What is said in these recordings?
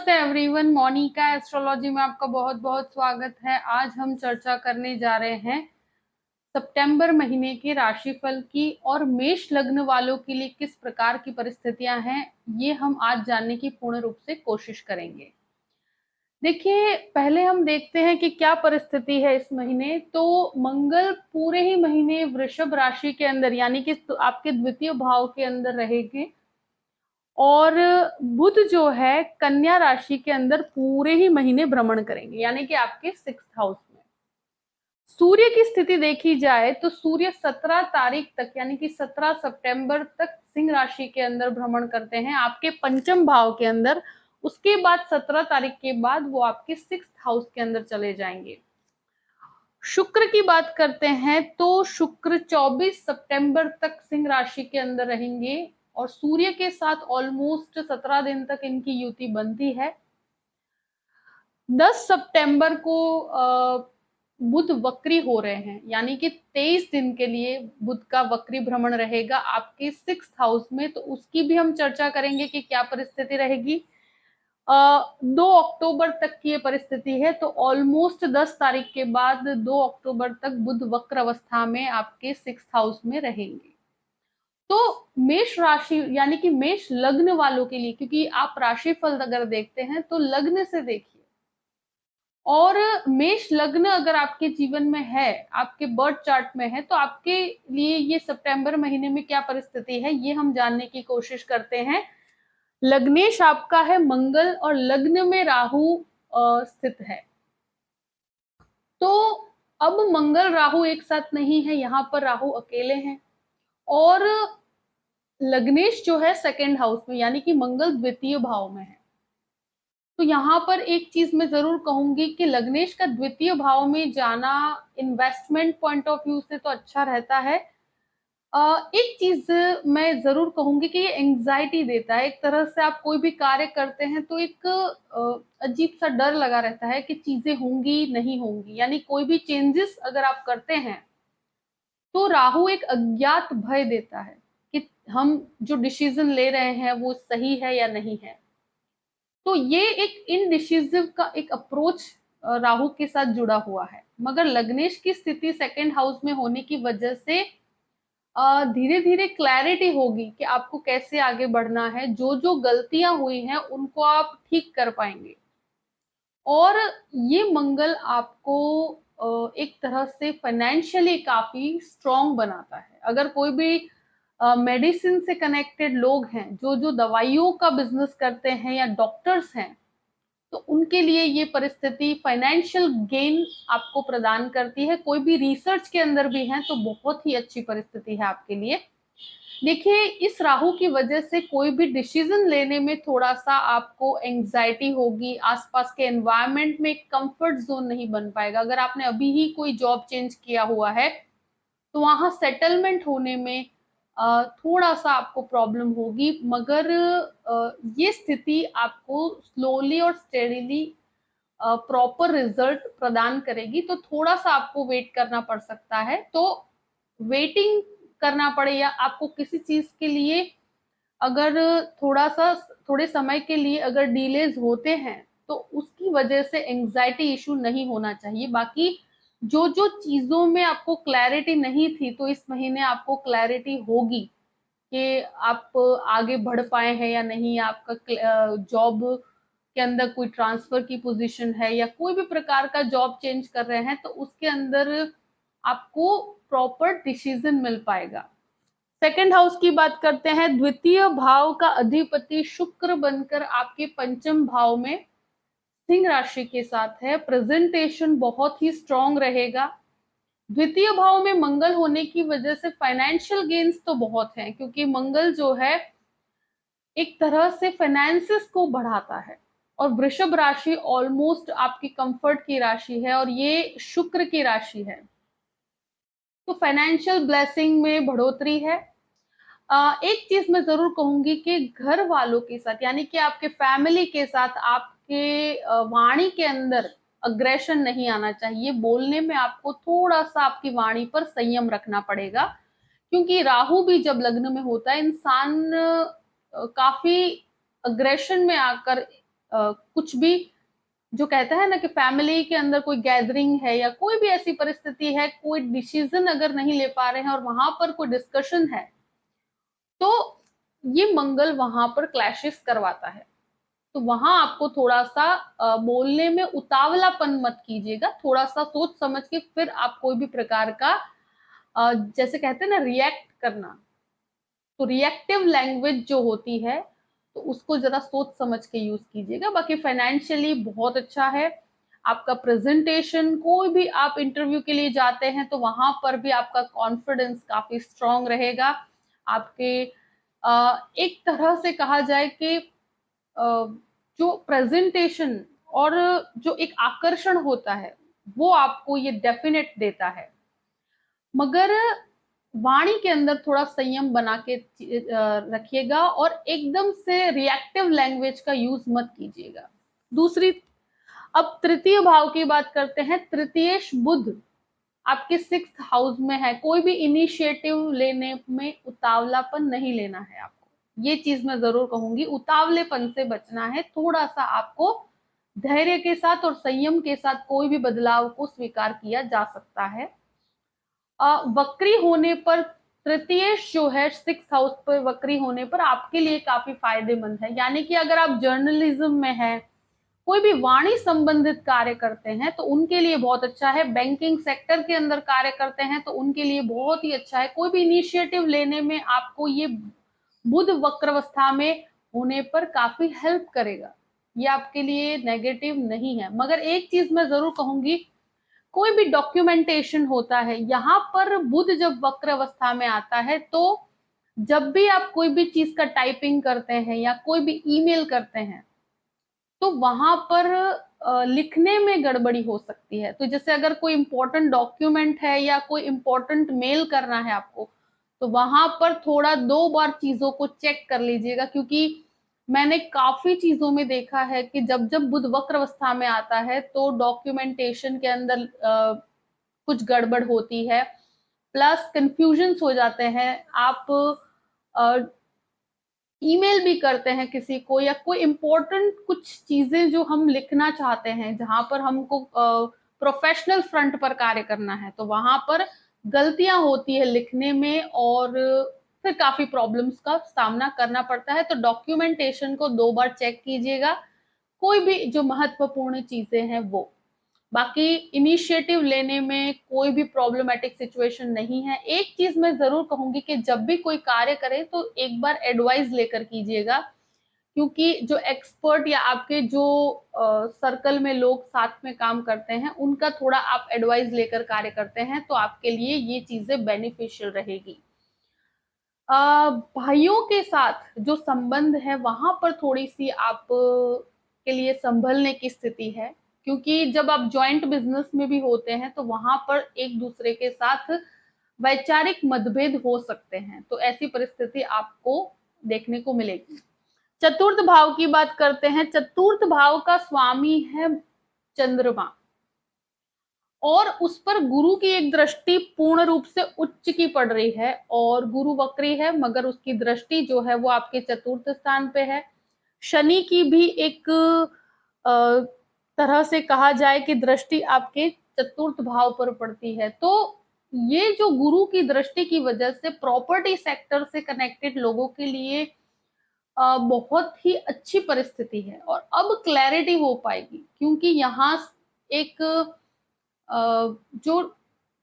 नमस्ते everyone, Monika astrology में आपका बहुत बहुत स्वागत है। आज हम चर्चा करने जा रहे हैं सितंबर महीने के राशिफल की और मेष लग्न वालों के लिए किस प्रकार की परिस्थितियां हैं, ये हम आज जानने की पूर्ण रूप से कोशिश करेंगे। देखिए, पहले हम देखते हैं कि क्या परिस्थिति है इस महीने। तो मंगल पूरे ही महीने वृषभ राशि के अंदर यानी कि आपके द्वितीय भाव के अंदर रहेंगे और बुध जो है कन्या राशि के अंदर पूरे ही महीने भ्रमण करेंगे यानी कि आपके 6th हाउस में। सूर्य की स्थिति देखी जाए तो सूर्य 17 तारीख तक यानी कि 17 सितंबर तक सिंह राशि के अंदर भ्रमण करते हैं आपके पंचम भाव के अंदर। उसके बाद 17 तारीख के बाद वो आपके 6th हाउस के अंदर चले जाएंगे। शुक्र की बात करते हैं तो शुक्र 24 सितंबर तक सिंह राशि के अंदर रहेंगे और सूर्य के साथ ऑलमोस्ट 17 दिन तक इनकी युति बनती है। 10 सितंबर को बुध वक्री हो रहे हैं यानी कि 23 दिन के लिए बुध का वक्री भ्रमण रहेगा आपके 6th हाउस में। तो उसकी भी हम चर्चा करेंगे कि क्या परिस्थिति रहेगी। 2 अक्टूबर तक की ये परिस्थिति है, तो ऑलमोस्ट 10 तारीख के बाद 2 अक्टूबर तक बुध वक्र अवस्था में आपके 6th हाउस में रहेंगे। तो मेष राशि यानी कि मेष लग्न वालों के लिए, क्योंकि आप राशिफल अगर देखते हैं तो लग्न से देखिए, और मेष लग्न अगर आपके जीवन में है, आपके बर्थ चार्ट में है, तो आपके लिए ये सितंबर महीने में क्या परिस्थिति है ये हम जानने की कोशिश करते हैं। लग्नेश आपका है मंगल और लग्न में राहु स्थित है। तो अब मंगल राहु एक साथ नहीं है, यहाँ पर राहु अकेले हैं और लग्नेश जो है 2nd हाउस में यानी कि मंगल द्वितीय भाव में है। तो यहाँ पर एक चीज मैं जरूर कहूंगी कि लग्नेश का द्वितीय भाव में जाना इन्वेस्टमेंट पॉइंट ऑफ व्यू से तो अच्छा रहता है। एक चीज मैं जरूर कहूंगी कि ये एंग्जाइटी देता है। एक तरह से आप कोई भी कार्य करते हैं तो एक अजीब सा डर लगा रहता है कि चीजें होंगी नहीं होंगी, यानी कोई भी चेंजेस अगर आप करते हैं तो राहु एक अज्ञात भय देता है कि हम जो डिसीजन ले रहे हैं वो सही है या नहीं है। तो ये एक इनडिसिसिव का एक अप्रोच राहु के साथ जुड़ा हुआ है। मगर लग्नेश की स्थिति 2nd हाउस में होने की वजह से धीरे धीरे क्लैरिटी होगी कि आपको कैसे आगे बढ़ना है। जो जो गलतियां हुई हैं उनको आप ठीक कर पाएंगे और ये मंगल आपको एक तरह से फाइनेंशियली काफी स्ट्रांग बनाता है। अगर कोई भी मेडिसिन से कनेक्टेड लोग हैं, जो जो दवाइयों का बिजनेस करते हैं या डॉक्टर्स हैं, तो उनके लिए ये परिस्थिति फाइनेंशियल गेन आपको प्रदान करती है। कोई भी रिसर्च के अंदर भी है तो बहुत ही अच्छी परिस्थिति है आपके लिए। देखिए, इस राहु की वजह से कोई भी डिसीजन लेने में थोड़ा सा आपको एंग्जाइटी होगी। आसपास के एनवायरनमेंट में एक कंफर्ट जोन नहीं बन पाएगा। अगर आपने अभी ही कोई जॉब चेंज किया हुआ है तो वहां सेटलमेंट होने में थोड़ा सा आपको प्रॉब्लम होगी। मगर ये स्थिति आपको स्लोली और स्टेडीली प्रॉपर रिजल्ट प्रदान करेगी। तो थोड़ा सा आपको वेट करना पड़ सकता है। तो वेटिंग करना पड़े या आपको किसी चीज के लिए अगर थोड़े समय के लिए अगर डिलेज होते हैं तो उसकी वजह से एंग्जाइटी इशू नहीं होना चाहिए। बाकी जो जो चीजों में आपको क्लैरिटी नहीं थी तो इस महीने आपको क्लैरिटी होगी कि आप आगे बढ़ पाए हैं या नहीं, आपका जॉब के अंदर कोई ट्रांसफर की पोजीशन है या कोई भी प्रकार का जॉब चेंज कर रहे हैं तो उसके अंदर आपको प्रॉपर डिसीजन मिल पाएगा। 2nd हाउस की बात करते हैं। द्वितीय भाव का अधिपति शुक्र बनकर आपके पंचम भाव में सिंह राशि के साथ है। प्रेजेंटेशन बहुत ही स्ट्रांग रहेगा। द्वितीय भाव में मंगल होने की वजह से फाइनेंशियल गेन्स तो बहुत हैं, क्योंकि मंगल जो है एक तरह से फाइनेंसेस को बढ़ाता है और वृषभ राशि ऑलमोस्ट आपकी कंफर्ट की राशि है और ये शुक्र की राशि है। तो फाइनेंशियल ब्लेसिंग में बढ़ोतरी है। एक चीज मैं जरूर कहूंगी कि घर वालों के साथ यानी कि आपके फैमिली के साथ आपके वाणी के अंदर अग्रेशन नहीं आना चाहिए। बोलने में आपको थोड़ा सा आपकी वाणी पर संयम रखना पड़ेगा, क्योंकि राहु भी जब लग्न में होता है इंसान काफी अग्रेशन में आकर कुछ भी जो कहता है ना कि फैमिली के अंदर कोई गैदरिंग है या कोई भी ऐसी परिस्थिति है, कोई डिसीजन अगर नहीं ले पा रहे हैं और वहां पर कोई डिस्कशन है, तो ये मंगल वहां पर क्लैशेस करवाता है। तो वहां आपको थोड़ा सा बोलने में उतावलापन मत कीजिएगा, थोड़ा सा सोच समझ के फिर आप कोई भी प्रकार का जैसे कहते हैं ना रिएक्ट करना, तो रिएक्टिव लैंग्वेज जो होती है तो उसको जरा सोच समझ के यूज कीजिएगा। बाकी फाइनेंशियली बहुत अच्छा है आपका प्रेजेंटेशन, कोई भी आप इंटरव्यू के लिए जाते हैं तो वहां पर भी आपका कॉन्फिडेंस काफी स्ट्रांग रहेगा। आपके एक तरह से कहा जाए कि जो प्रेजेंटेशन और जो एक आकर्षण होता है वो आपको ये डेफिनेट देता है, मगर वाणी के अंदर थोड़ा संयम बना के रखिएगा और एकदम से रिएक्टिव लैंग्वेज का यूज मत कीजिएगा। दूसरी, अब तृतीय भाव की बात करते हैं। तृतीयेश बुध आपके 6th हाउस में है। कोई भी इनिशिएटिव लेने में उतावलापन नहीं लेना है आपको, ये चीज मैं जरूर कहूंगी। उतावलेपन से बचना है, थोड़ा सा आपको धैर्य के साथ और संयम के साथ कोई भी बदलाव को स्वीकार किया जा सकता है। वक्री होने पर तृतीयेश जो है 6th हाउस पर वक्री होने पर आपके लिए काफी फायदेमंद है। यानी कि अगर आप जर्नलिज्म में है, कोई भी वाणी संबंधित कार्य करते हैं तो उनके लिए बहुत अच्छा है। बैंकिंग सेक्टर के अंदर कार्य करते हैं तो उनके लिए बहुत ही अच्छा है। कोई भी इनिशिएटिव लेने में आपको ये बुध वक्रावस्था में होने पर काफी हेल्प करेगा, ये आपके लिए नेगेटिव नहीं है। मगर एक चीज मैं जरूर कहूंगी, कोई भी डॉक्यूमेंटेशन होता है, यहाँ पर बुध जब वक्र अवस्था में आता है तो जब भी आप कोई भी चीज का टाइपिंग करते हैं या कोई भी ईमेल करते हैं तो वहां पर लिखने में गड़बड़ी हो सकती है। तो जैसे अगर कोई इंपॉर्टेंट डॉक्यूमेंट है या कोई इंपॉर्टेंट मेल करना है आपको, तो वहां पर थोड़ा 2 बार चीजों को चेक कर लीजिएगा, क्योंकि मैंने काफी चीजों में देखा है कि जब जब बुध वक्र अवस्था में आता है तो डॉक्यूमेंटेशन के अंदर कुछ गड़बड़ होती है, प्लस कंफ्यूजन्स हो जाते हैं। आप ईमेल भी करते हैं किसी को या कोई इंपॉर्टेंट कुछ चीजें जो हम लिखना चाहते हैं, जहां पर हमको प्रोफेशनल फ्रंट पर कार्य करना है, तो वहां पर गलतियां होती है लिखने में और फिर काफी प्रॉब्लम्स का सामना करना पड़ता है। तो डॉक्यूमेंटेशन को 2 बार चेक कीजिएगा, कोई भी जो महत्वपूर्ण चीजें हैं वो। बाकी इनिशिएटिव लेने में कोई भी प्रॉब्लमेटिक सिचुएशन नहीं है। एक चीज मैं जरूर कहूंगी कि जब भी कोई कार्य करें तो एक बार एडवाइस लेकर कीजिएगा, क्योंकि जो एक्सपर्ट या आपके जो सर्कल में लोग साथ में काम करते हैं उनका थोड़ा आप एडवाइस लेकर कार्य करते हैं तो आपके लिए ये चीजें बेनिफिशियल रहेगी। भाइयों के साथ जो संबंध है वहां पर थोड़ी सी आप के लिए संभलने की स्थिति है, क्योंकि जब आप जॉइंट बिजनेस में भी होते हैं तो वहां पर एक दूसरे के साथ वैचारिक मतभेद हो सकते हैं, तो ऐसी परिस्थिति आपको देखने को मिलेगी। चतुर्थ भाव की बात करते हैं। चतुर्थ भाव का स्वामी है चंद्रमा और उस पर गुरु की एक दृष्टि पूर्ण रूप से उच्च की पड़ रही है, और गुरु वक्री है मगर उसकी दृष्टि जो है वो आपके चतुर्थ स्थान पे है। शनि की भी एक तरह से कहा जाए कि दृष्टि आपके चतुर्थ भाव पर पड़ती है। तो ये जो गुरु की दृष्टि की वजह से प्रॉपर्टी सेक्टर से कनेक्टेड लोगों के लिए बहुत ही अच्छी परिस्थिति है और अब क्लैरिटी हो पाएगी, क्योंकि यहाँ एक जो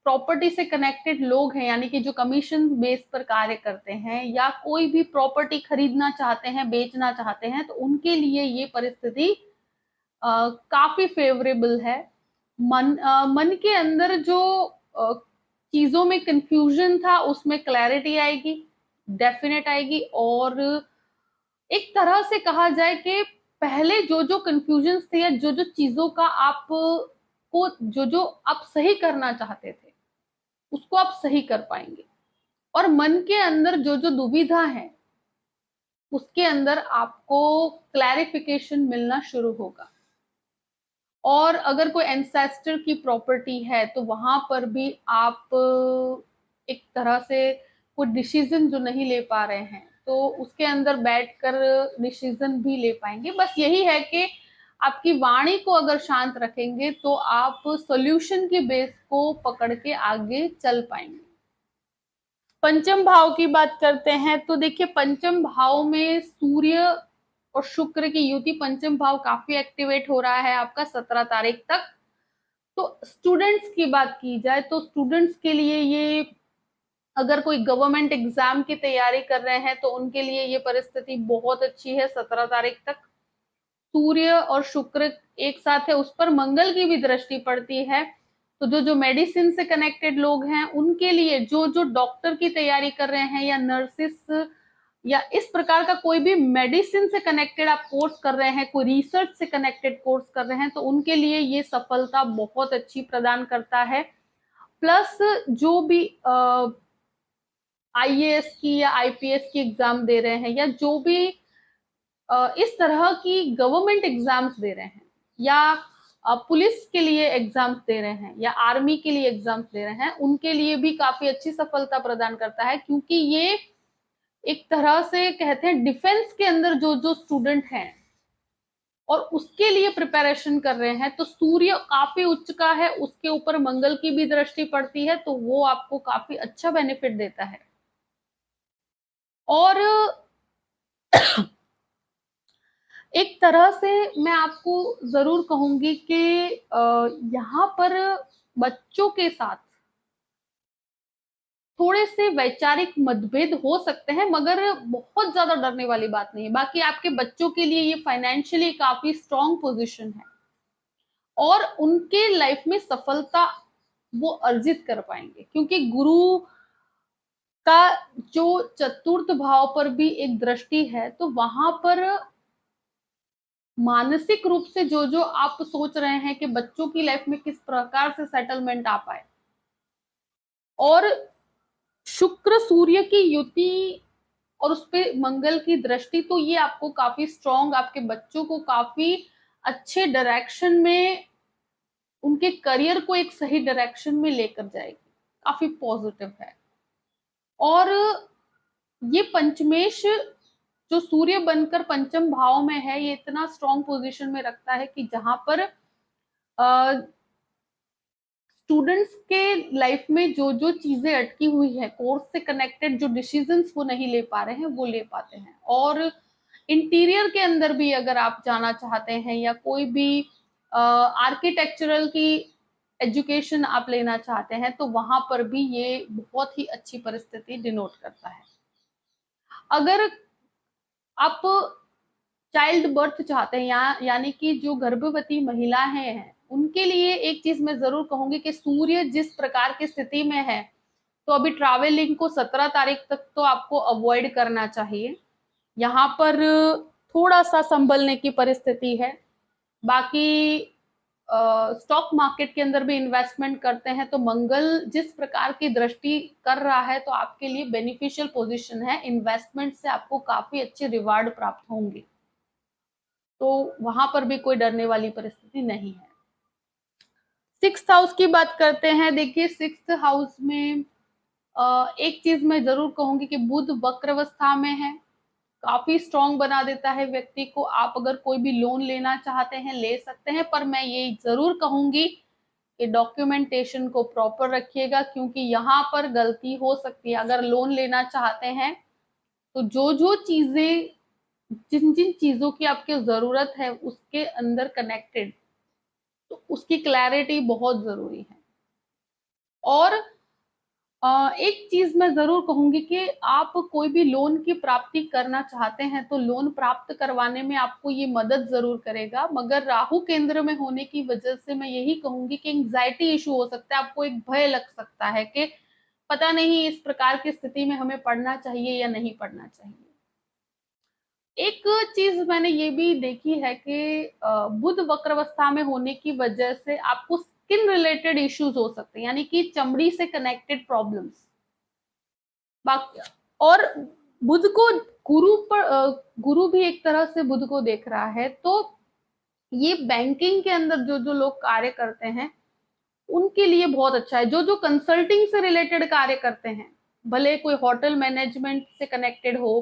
प्रॉपर्टी से कनेक्टेड लोग हैं, यानी कि जो कमीशन बेस पर कार्य करते हैं या कोई भी प्रॉपर्टी खरीदना चाहते हैं, बेचना चाहते हैं, तो उनके लिए ये परिस्थिति काफी फेवरेबल है। मन के अंदर जो चीजों में कंफ्यूजन था उसमें क्लैरिटी आएगी, डेफिनेट आएगी। और एक तरह से कहा जाए कि पहले जो जो कंफ्यूजन थे या जो जो चीजों का आप को जो जो आप सही करना चाहते थे उसको आप सही कर पाएंगे, और मन के अंदर जो जो दुविधा है उसके अंदर आपको क्लैरिफिकेशन मिलना शुरू होगा। और अगर कोई एंसेस्टर की प्रॉपर्टी है तो वहां पर भी आप एक तरह से कोई डिसीजन जो नहीं ले पा रहे हैं तो उसके अंदर बैठकर डिसीजन भी ले पाएंगे। बस यही है कि आपकी वाणी को अगर शांत रखेंगे तो आप सॉल्यूशन की बेस को पकड़ के आगे चल पाएंगे। पंचम भाव की बात करते हैं तो देखिए, पंचम भाव में सूर्य और शुक्र की युति, पंचम भाव काफी एक्टिवेट हो रहा है आपका 17 तारीख तक। तो स्टूडेंट्स की बात की जाए तो स्टूडेंट्स के लिए ये, अगर कोई गवर्नमेंट एग्जाम की तैयारी कर रहे हैं तो उनके लिए ये परिस्थिति बहुत अच्छी है 17 तारीख तक। सूर्य और शुक्र एक साथ है, उस पर मंगल की भी दृष्टि पड़ती है। तो जो जो मेडिसिन से कनेक्टेड लोग हैं उनके लिए, जो जो डॉक्टर की तैयारी कर रहे हैं या नर्सिस या इस प्रकार का कोई भी मेडिसिन से कनेक्टेड आप कोर्स कर रहे हैं, कोई रिसर्च से कनेक्टेड कोर्स कर रहे हैं, तो उनके लिए ये सफलता बहुत अच्छी प्रदान करता है। प्लस जो भी आईएएस की या आईपीएस की एग्जाम दे रहे हैं या जो भी इस तरह की गवर्नमेंट एग्जाम्स दे रहे हैं या पुलिस के लिए एग्जाम्स दे रहे हैं या आर्मी के लिए एग्जाम्स दे रहे हैं, उनके लिए भी काफी अच्छी सफलता प्रदान करता है। क्योंकि ये एक तरह से कहते हैं डिफेंस के अंदर जो जो स्टूडेंट हैं और उसके लिए प्रिपरेशन कर रहे हैं, तो सूर्य काफी उच्च का है, उसके ऊपर मंगल की भी दृष्टि पड़ती है, तो वो आपको काफी अच्छा बेनिफिट देता है। और एक तरह से मैं आपको जरूर कहूंगी कि यहाँ पर बच्चों के साथ थोड़े से वैचारिक मतभेद हो सकते हैं, मगर बहुत ज्यादा डरने वाली बात नहीं है। बाकी आपके बच्चों के लिए ये फाइनेंशियली काफी स्ट्रॉन्ग पोजीशन है और उनके लाइफ में सफलता वो अर्जित कर पाएंगे, क्योंकि गुरु का जो चतुर्थ भाव पर भी एक दृष्टि है, तो वहां पर मानसिक रूप से जो जो आप सोच रहे हैं कि बच्चों की लाइफ में किस प्रकार से सेटलमेंट आ पाए, और शुक्र सूर्य की युति और उस पे मंगल की दृष्टि, तो ये आपको काफी स्ट्रॉन्ग, आपके बच्चों को काफी अच्छे डायरेक्शन में, उनके करियर को एक सही डायरेक्शन में लेकर जाएगी, काफी पॉजिटिव है। और ये पंचमेश जो सूर्य बनकर पंचम भाव में है, ये इतना स्ट्रॉन्ग पोजीशन में रखता है कि जहां पर स्टूडेंट्स के लाइफ में जो जो चीजें अटकी हुई है, कोर्स से कनेक्टेड जो डिसीजंस वो नहीं ले पा रहे हैं, वो ले पाते हैं। और इंटीरियर के अंदर भी अगर आप जाना चाहते हैं या कोई भी आर्किटेक्चरल की एजुकेशन आप लेना चाहते हैं, तो वहां पर भी ये बहुत ही अच्छी परिस्थिति डिनोट करता है। अगर आप चाइल्ड बर्थ चाहते हैं यानी कि जो गर्भवती महिलाएं हैं, उनके लिए एक चीज मैं जरूर कहूंगी कि सूर्य जिस प्रकार की स्थिति में है, तो अभी ट्रैवलिंग को 17 तारीख तक तो आपको अवॉइड करना चाहिए। यहाँ पर थोड़ा सा संभलने की परिस्थिति है। बाकी स्टॉक मार्केट के अंदर भी इन्वेस्टमेंट करते हैं तो मंगल जिस प्रकार की दृष्टि कर रहा है, तो आपके लिए बेनिफिशियल पोजीशन है, इन्वेस्टमेंट से आपको काफी अच्छे रिवार्ड प्राप्त होंगे, तो वहां पर भी कोई डरने वाली परिस्थिति नहीं है। सिक्स्थ हाउस की बात करते हैं। देखिए, सिक्स्थ हाउस में एक चीज मैं जरूर कहूंगी कि बुध वक्रावस्था में है, काफी स्ट्रॉन्ग बना देता है व्यक्ति को। आप अगर कोई भी लोन लेना चाहते हैं, ले सकते हैं, पर मैं ये जरूर कहूंगी कि डॉक्यूमेंटेशन को प्रॉपर रखिएगा, क्योंकि यहाँ पर गलती हो सकती है। अगर लोन लेना चाहते हैं तो जो जो चीजें, जिन जिन चीजों की आपकी जरूरत है उसके अंदर कनेक्टेड, तो उसकी क्लैरिटी बहुत जरूरी है। और एक चीज मैं जरूर कहूंगी कि आप कोई भी लोन की प्राप्ति करना चाहते हैं तो लोन प्राप्त करवाने में आपको ये मदद जरूर करेगा, मगर राहु केंद्र में होने की वजह से मैं यही कहूंगी कि एंग्जाइटी इशू हो सकता है, आपको एक भय लग सकता है कि पता नहीं इस प्रकार की स्थिति में हमें पढ़ना चाहिए या नहीं पढ़ना चाहिए। एक चीज मैंने ये भी देखी है कि बुध वक्रावस्था में होने की वजह से आपको स्किन रिलेटेड इश्यूज हो सकते हैं, यानी कि चमड़ी से कनेक्टेड प्रॉब्लम्स। बाकी और बुध को गुरु भी एक तरह से बुध को देख रहा है, तो ये बैंकिंग के अंदर जो जो लोग कार्य करते हैं उनके लिए बहुत अच्छा है। जो जो कंसल्टिंग से रिलेटेड कार्य करते हैं, भले कोई होटल मैनेजमेंट से कनेक्टेड हो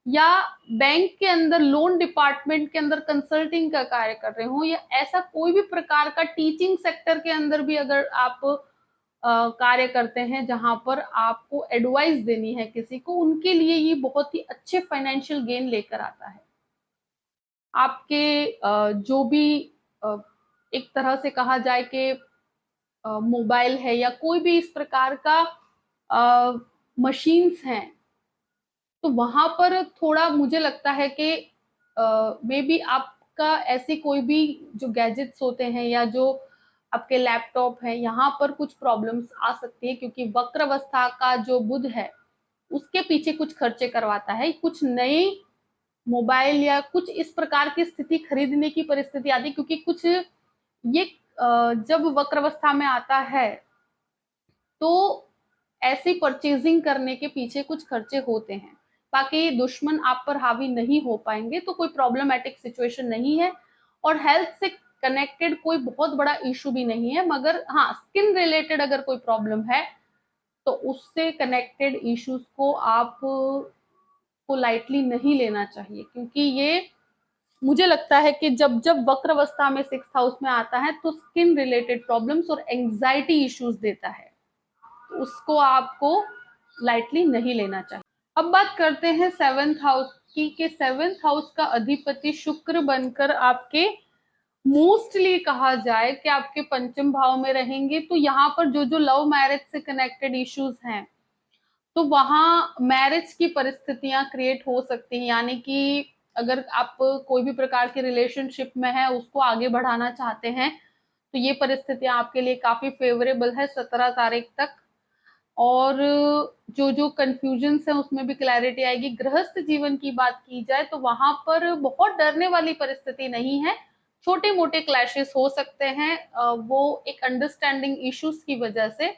या बैंक के अंदर लोन डिपार्टमेंट के अंदर कंसल्टिंग का कार्य कर रहे हो, या ऐसा कोई भी प्रकार का टीचिंग सेक्टर के अंदर भी अगर आप कार्य करते हैं जहां पर आपको एडवाइस देनी है किसी को, उनके लिए ये बहुत ही अच्छे फाइनेंशियल गेन लेकर आता है। आपके जो भी अ, एक तरह से कहा जाए कि मोबाइल है या कोई भी इस प्रकार का मशीन्स हैं, तो वहां पर थोड़ा मुझे लगता है कि मे बी आपका ऐसी कोई भी जो गैजेट्स होते हैं या जो आपके लैपटॉप है, यहाँ पर कुछ प्रॉब्लम्स आ सकती है, क्योंकि वक्र अवस्था का जो बुध है उसके पीछे कुछ खर्चे करवाता है, कुछ नए मोबाइल या कुछ इस प्रकार की स्थिति खरीदने की परिस्थिति आती है, क्योंकि कुछ ये जब वक्र अवस्था में आता है तो ऐसी परचेजिंग करने के पीछे कुछ खर्चे होते हैं। बाकी दुश्मन आप पर हावी नहीं हो पाएंगे, तो कोई प्रॉब्लमेटिक सिचुएशन नहीं है, और हेल्थ से कनेक्टेड कोई बहुत बड़ा इशू भी नहीं है, मगर हाँ, स्किन रिलेटेड अगर कोई प्रॉब्लम है तो उससे कनेक्टेड इश्यूज को आप को लाइटली नहीं लेना चाहिए, क्योंकि ये मुझे लगता है कि जब जब वक्र अवस्था में 6th हाउस में आता है तो स्किन रिलेटेड प्रॉब्लम्स और एंजाइटी इश्यूज देता है, तो उसको आपको लाइटली नहीं लेना चाहिए। अब बात करते हैं 7th हाउस की, कि 7th हाउस का अधिपति शुक्र बनकर आपके मोस्टली कहा जाए कि आपके पंचम भाव में रहेंगे, तो यहाँ पर जो जो लव मैरिज से कनेक्टेड इश्यूज हैं, तो वहां मैरिज की परिस्थितियां क्रिएट हो सकती हैं, यानी कि अगर आप कोई भी प्रकार की रिलेशनशिप में है, उसको आगे बढ़ाना चाहते हैं, तो ये परिस्थितियां आपके लिए काफी फेवरेबल है 17 तारीख तक। और जो जो कंफ्यूजन है उसमें भी क्लैरिटी आएगी। गृहस्थ जीवन की बात की जाए तो वहां पर बहुत डरने वाली परिस्थिति नहीं है, छोटे मोटे क्लैशेस हो सकते हैं, वो एक अंडरस्टैंडिंग इश्यूज की वजह से।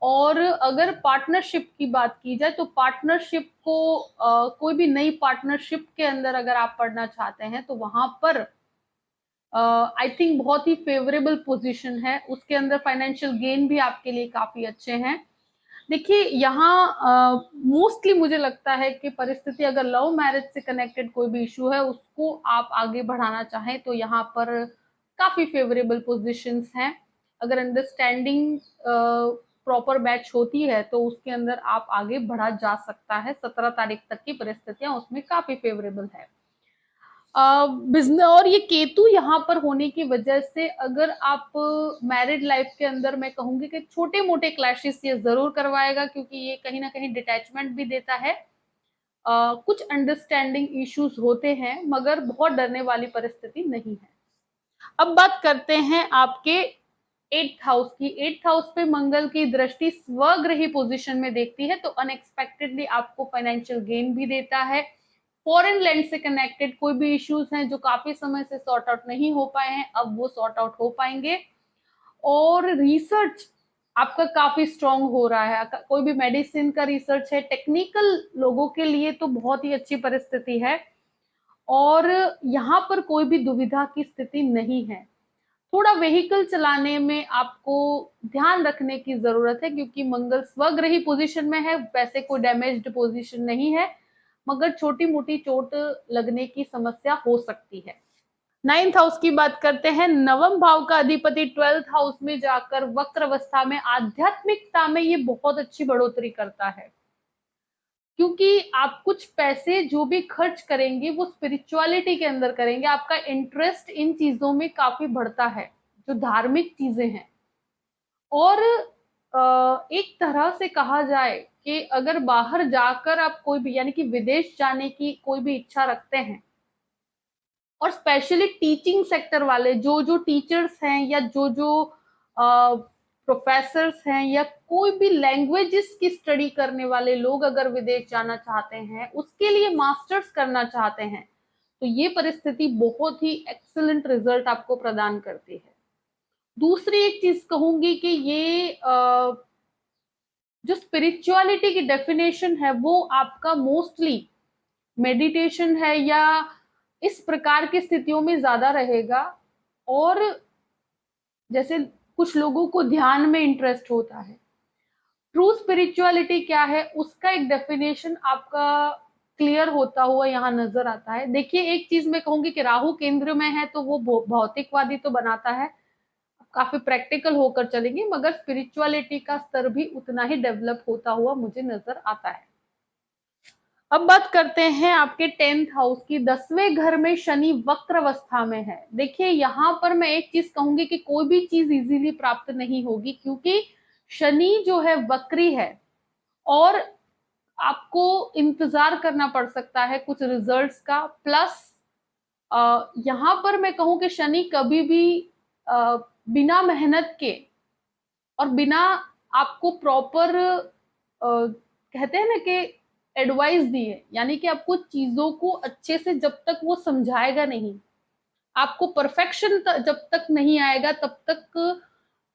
और अगर पार्टनरशिप की बात की जाए तो पार्टनरशिप को कोई भी नई पार्टनरशिप के अंदर अगर आप पढ़ना चाहते हैं तो वहां पर आई थिंक बहुत ही फेवरेबल पोजीशन है, उसके अंदर फाइनेंशियल गेन भी आपके लिए काफी अच्छे हैं। देखिए यहाँ मोस्टली मुझे लगता है कि परिस्थिति अगर लव मैरिज से कनेक्टेड कोई भी इशू है उसको आप आगे बढ़ाना चाहें तो यहाँ पर काफी फेवरेबल पोजीशंस हैं। अगर अंडरस्टैंडिंग प्रॉपर मैच होती है तो उसके अंदर आप आगे बढ़ा जा सकता है। 17 तारीख तक की परिस्थितियां उसमें काफी फेवरेबल है। बिजनेस और ये केतु यहाँ पर होने की वजह से अगर आप मैरिड लाइफ के अंदर, मैं कहूंगी कि छोटे मोटे क्लैशेस ये जरूर करवाएगा, क्योंकि ये कहीं ना कहीं डिटैचमेंट भी देता है। कुछ अंडरस्टैंडिंग इश्यूज होते हैं मगर बहुत डरने वाली परिस्थिति नहीं है। अब बात करते हैं आपके 8th हाउस की। 8th हाउस पे मंगल की दृष्टि स्वगृही पोजीशन में देखती है, तो अनएक्सपेक्टेडली आपको फाइनेंशियल गेन भी देता है। फॉरेन लैंड से कनेक्टेड कोई भी इश्यूज हैं जो काफी समय से सॉर्ट आउट नहीं हो पाए हैं, अब वो सॉर्ट आउट हो पाएंगे। और रिसर्च आपका काफी स्ट्रांग हो रहा है, कोई भी मेडिसिन का रिसर्च है, टेक्निकल लोगों के लिए तो बहुत ही अच्छी परिस्थिति है। और यहाँ पर कोई भी दुविधा की स्थिति नहीं है। थोड़ा व्हीकल चलाने में आपको ध्यान रखने की जरूरत है, क्योंकि मंगल स्वग्रही पोजीशन में है, वैसे कोई डैमेज्ड पोजीशन नहीं है, मगर छोटी मोटी चोट लगने की समस्या हो सकती है। 9th हाउस की बात करते हैं। नवम भाव का अधिपति 12th हाउस में जाकर वक्र अवस्था में आध्यात्मिकता में ये बहुत अच्छी बढ़ोतरी करता है, क्योंकि आप कुछ पैसे जो भी खर्च करेंगे वो स्पिरिचुअलिटी के अंदर करेंगे, आपका इंटरेस्ट इन चीजों में काफी बढ़ता है, जो धार्मिक चीजें हैं। और एक तरह से कहा जाए कि अगर बाहर जाकर आप कोई भी, यानी कि विदेश जाने की कोई भी इच्छा रखते हैं, और स्पेशली टीचिंग सेक्टर वाले जो जो टीचर्स हैं या जो जो प्रोफेसर्स हैं या कोई भी लैंग्वेजेस की स्टडी करने वाले लोग अगर विदेश जाना चाहते हैं, उसके लिए मास्टर्स करना चाहते हैं, तो ये परिस्थिति बहुत ही एक्सीलेंट रिजल्ट आपको प्रदान करती है। दूसरी एक चीज कहूंगी कि ये जो स्पिरिचुअलिटी की डेफिनेशन है वो आपका मोस्टली मेडिटेशन है या इस प्रकार की स्थितियों में ज्यादा रहेगा। और जैसे कुछ लोगों को ध्यान में इंटरेस्ट होता है, ट्रू स्पिरिचुअलिटी क्या है उसका एक डेफिनेशन आपका क्लियर होता हुआ यहाँ नजर आता है। देखिए, एक चीज मैं कहूंगी कि राहु केंद्र में है तो वो भौतिकवादी तो बनाता है, काफी प्रैक्टिकल होकर चलेंगे, मगर स्पिरिचुअलिटी का स्तर भी उतना ही डेवलप होता हुआ मुझे नजर आता है। अब बात करते हैं आपके 10th हाउस की। 10वें घर में शनि वक्र अवस्था में है। देखिए, यहां पर मैं एक चीज कहूंगी कि कोई भी चीज इजीली प्राप्त नहीं होगी, क्योंकि शनि जो है वक्री है और आपको इंतजार करना पड़ सकता है कुछ रिजल्ट्स का। प्लस यहां पर मैं कहूं कि शनि कभी भी बिना मेहनत के और बिना आपको प्रॉपर कहते हैं ना कि एडवाइस दिए, यानी कि आपको चीजों को अच्छे से जब तक वो समझाएगा नहीं, आपको परफेक्शन जब तक नहीं आएगा तब तक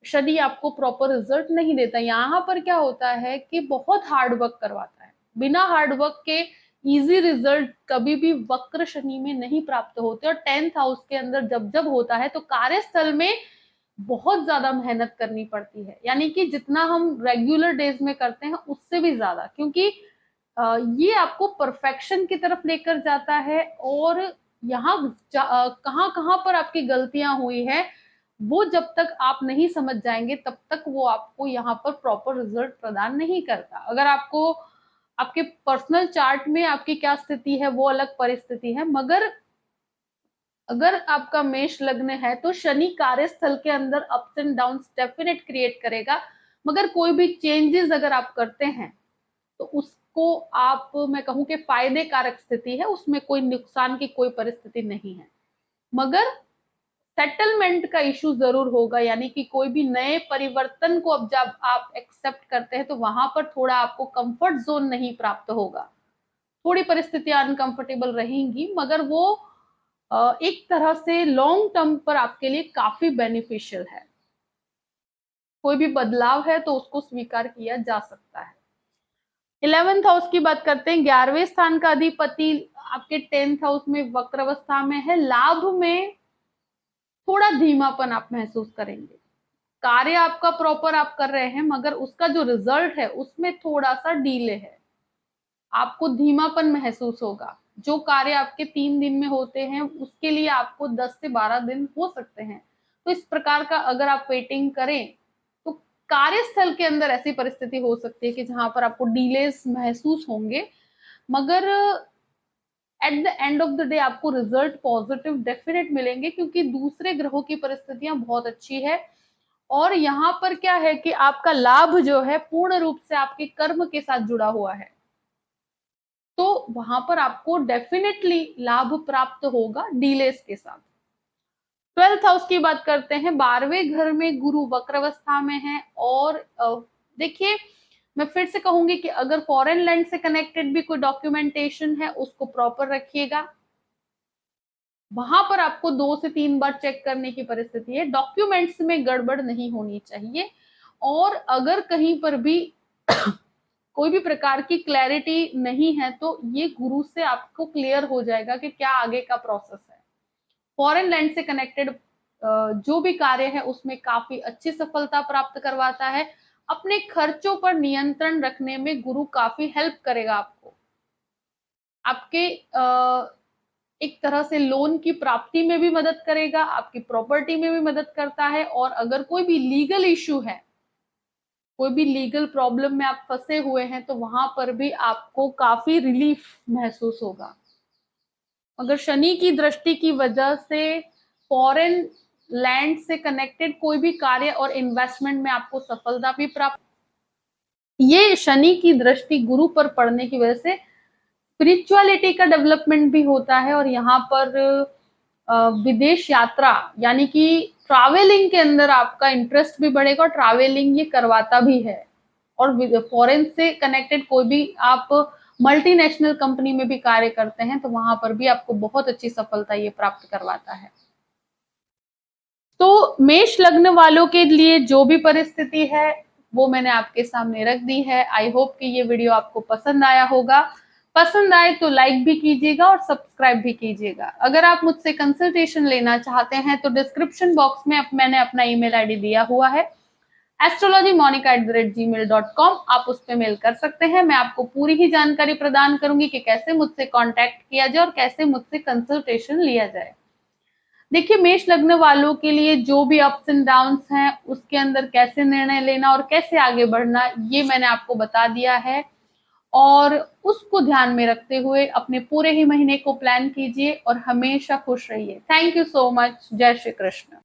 शनि आपको प्रॉपर रिजल्ट नहीं देता। यहाँ पर क्या होता है कि बहुत हार्ड वर्क करवाता है, बिना हार्ड वर्क के इजी रिजल्ट कभी भी वक्र शनि में नहीं प्राप्त होते। और 10th हाउस के अंदर जब जब होता है तो कार्यस्थल में बहुत ज्यादा मेहनत करनी पड़ती है, यानी कि जितना हम रेगुलर डेज में करते हैं उससे भी ज्यादा, क्योंकि ये आपको परफेक्शन की तरफ लेकर जाता है। और यहाँ कहाँ कहाँ पर आपकी गलतियां हुई है वो जब तक आप नहीं समझ जाएंगे तब तक वो आपको यहाँ पर प्रॉपर रिजल्ट प्रदान नहीं करता। अगर आपको आपके पर्सनल चार्ट में आपकी क्या स्थिति है वो अलग परिस्थिति है, मगर अगर आपका मेष लग्न है तो शनि कार्यस्थल के अंदर ups and downs definite create करेगा। मगर कोई भी चेंजेस अगर आप करते हैं तो उसको आप, मैं कहूं कि फायदे कारक स्थिति है, उसमें कोई नुकसान की कोई परिस्थिति नहीं है। मगर सेटलमेंट का इशू जरूर होगा, यानी कि कोई भी नए परिवर्तन को अब जब आप एक्सेप्ट करते हैं तो वहां पर थोड़ा आपको कंफर्ट जोन नहीं प्राप्त होगा, थोड़ी परिस्थितियां अनकंफर्टेबल रहेंगी, मगर वो एक तरह से लॉन्ग टर्म पर आपके लिए काफी बेनिफिशियल है। कोई भी बदलाव है तो उसको स्वीकार किया जा सकता है। 11th हाउस की बात करते हैं। 11वें स्थान का अधिपति आपके 10th हाउस में वक्र अवस्था में है। लाभ में थोड़ा धीमापन आप महसूस करेंगे। कार्य आपका प्रॉपर आप कर रहे हैं, मगर उसका जो रिजल्ट है उसमें थोड़ा सा डीले है, आपको धीमापन महसूस होगा। जो कार्य आपके 3 दिन में होते हैं उसके लिए आपको 10 से 12 दिन हो सकते हैं। तो इस प्रकार का अगर आप वेटिंग करें तो कार्यस्थल के अंदर ऐसी परिस्थिति हो सकती है कि जहां पर आपको डिलेस महसूस होंगे, मगर at the end of the day आपको रिजल्ट पॉजिटिव डेफिनेट मिलेंगे, क्योंकि दूसरे ग्रहों की परिस्थितियां बहुत अच्छी है। और यहाँ पर क्या है कि आपका लाभ जो है पूर्ण रूप से आपके कर्म के साथ जुड़ा हुआ है, तो वहां पर आपको डेफिनेटली लाभ प्राप्त होगा डीलेस के साथ। 12th हाउस की बात करते हैं। 12वें घर में गुरु वक्र अवस्था में है। और देखिए, मैं फिर से कहूंगी कि अगर फॉरेन लैंड से कनेक्टेड भी कोई डॉक्यूमेंटेशन है उसको प्रॉपर रखिएगा, वहां पर आपको 2 से 3 बार चेक करने की परिस्थिति है। डॉक्यूमेंट्स में गड़बड़ नहीं होनी चाहिए। और अगर कहीं पर भी कोई भी प्रकार की क्लैरिटी नहीं है तो ये गुरु से आपको क्लियर हो जाएगा कि क्या आगे का प्रोसेस है। फॉरेन लैंड से कनेक्टेड जो भी कार्य है उसमें काफी अच्छी सफलता प्राप्त करवाता है। अपने खर्चों पर नियंत्रण रखने में गुरु काफी हेल्प करेगा आपको। आपके एक तरह से लोन की प्राप्ति में भी मदद करेगा, आपकी प्रॉपर्टी में भी मदद करता है। और अगर कोई भी लीगल इश्यू है, कोई भी लीगल प्रॉब्लम में आप फंसे हुए हैं तो वहां पर भी आपको काफी रिलीफ महसूस होगा। अगर शनि की दृष्टि की वजह से फॉरेन लैंड से कनेक्टेड कोई भी कार्य और इन्वेस्टमेंट में आपको सफलता भी प्राप्त, ये शनि की दृष्टि गुरु पर पड़ने की वजह से स्पिरिचुअलिटी का डेवलपमेंट भी होता है। और यहाँ पर विदेश यात्रा यानी कि ट्रैवलिंग के अंदर आपका इंटरेस्ट भी बढ़ेगा और ट्रैवलिंग ये करवाता भी है। और फॉरेन से कनेक्टेड कोई भी आप मल्टीनेशनल कंपनी में भी कार्य करते हैं तो वहां पर भी आपको बहुत अच्छी सफलता ये प्राप्त करवाता है। तो मेष लग्न वालों के लिए जो भी परिस्थिति है वो मैंने आपके सामने रख दी है। आई होप कि ये वीडियो आपको पसंद आया होगा। पसंद आए तो लाइक भी कीजिएगा और सब्सक्राइब भी कीजिएगा। अगर आप मुझसे कंसल्टेशन लेना चाहते हैं तो डिस्क्रिप्शन बॉक्स में मैंने अपना ईमेल आईडी दिया हुआ है, astrologymonica@gmail.com आप उस पे मेल कर सकते हैं। मैं आपको पूरी ही जानकारी प्रदान करूंगी कि कैसे मुझसे कांटेक्ट किया जाए और कैसे मुझसे कंसल्टेशन लिया जाए। देखिए, मेष लग्न वालों के लिए जो भी अप्स एंड डाउन्स हैं, उसके अंदर कैसे निर्णय लेना और कैसे आगे बढ़ना, ये मैंने आपको बता दिया है। और उसको ध्यान में रखते हुए अपने पूरे ही महीने को प्लान कीजिए और हमेशा खुश रहिए। Thank you so much. जय श्री कृष्ण।